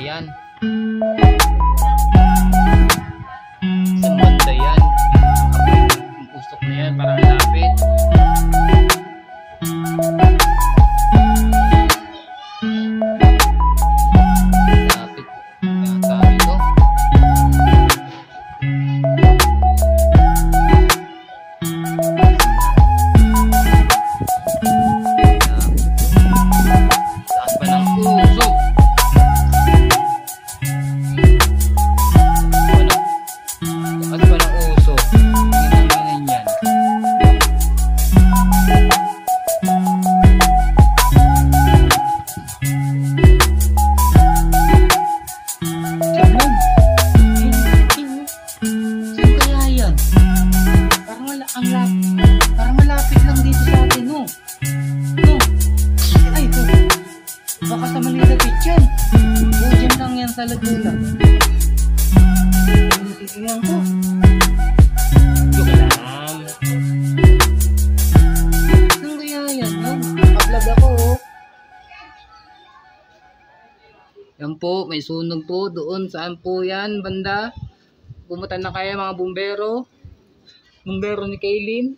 yan. Isang banda yan. Yung usok na yan para lapit. Lapit. Yata ito. Lakas pa ng usok. Parang malapit lang dito sa atin, no? No? Ay, ito. Baka sa Manila Beach yan. O, dyan lang yan sa Laguna. Tingnan ko. Joke lang. Saan kaya yan, no? Nakablog ako, oh. Yan po, may sunog po doon. Saan po yan, banda? Pumunta na kaya mga bumbero? Bumbero ni Kaylin.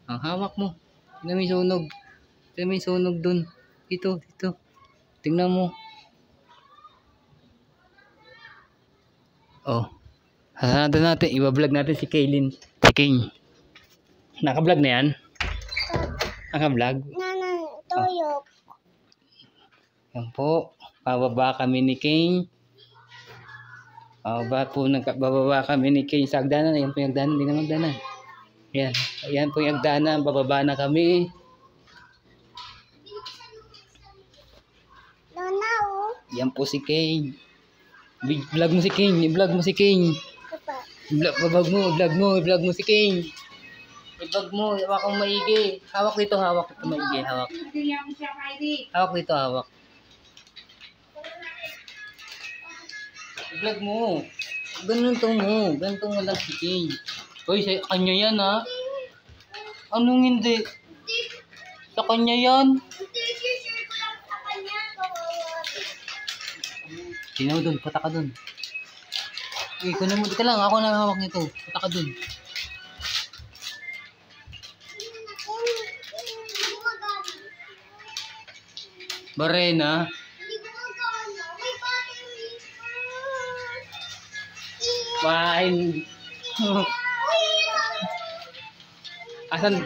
Ang hawak mo. Tingnan mo yung sunog. Tingnan mo yung sunog dun. Dito, dito. Tingnan mo. Oh. Hasanatan natin. Iba-vlog natin si Kaylin. Si King. Naka-vlog na yan? Naka-vlog? Tuyok. Yan po. Pababa kami ni King. Bababa kami ni King sa hagdanan. Ayan po yung hagdanan. Hindi na magdanan. Ayan. Ayan po yung hagdanan. Bababa na kami. Lona, oh. Yan po si King. Vlog mo si King. I-vlog mo si King. Vlog mo si King. I-vlog mo. Hawak kang maigi. Hawak dito. Hawak dito maigi. Hawak. Hawak dito. Hawak. I-vlog mo. Ganito mo. Ganito mo lang si King. Uy, sa kanya yan, ha? Anong hindi? Sa kanya yan. Sino doon? Pata ka doon. Uy, kunin mo. Dito lang. Ako na hawak nito. Pata ka doon. Barena. Fine. Asan?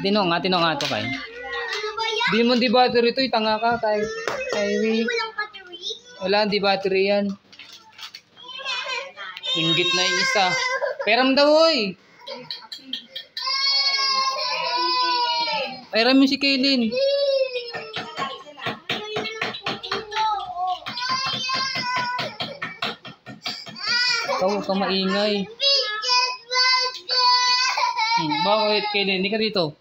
Tinong nga to kay. Di mo di battery to, tanga ka kay. Wala di battery yan. Inggit na yung isa. Peram daw oy. Peram mo si Kaylin. Huwag ka maingay. Bakit, Kaylin? Hindi ka dito.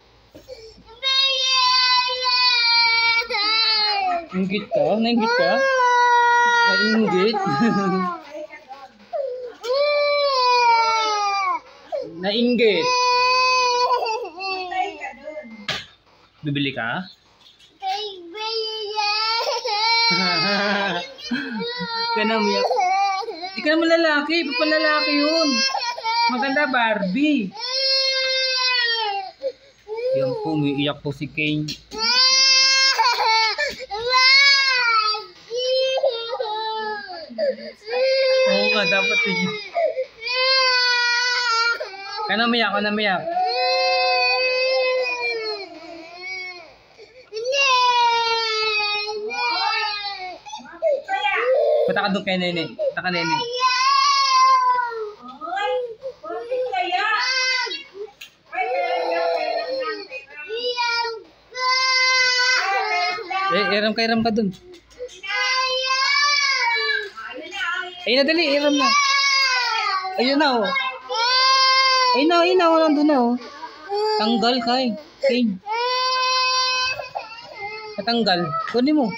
Inggit ka? Nainggit ka? Nainggit? Nainggit? Bibili ka? Kaya na umiyak. Hindi ka naman lalaki. Papalalaki yun. Maganda Barbie. Yan po, umiiyak po si King. Oo nga, dapat yun. Ka na umiyak. Punta ka doon kay Nene. Punta ka Nene. Iram ka doon. Ayun na, dali. Iram na. Ayun na, oh. Ayun na. Nandun na, oh. Tanggal kay. King. Natanggal. Kunin mo.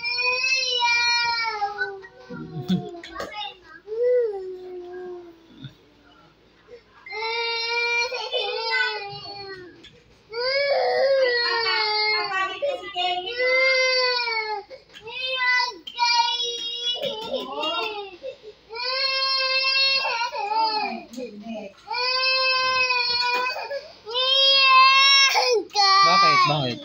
Bakit?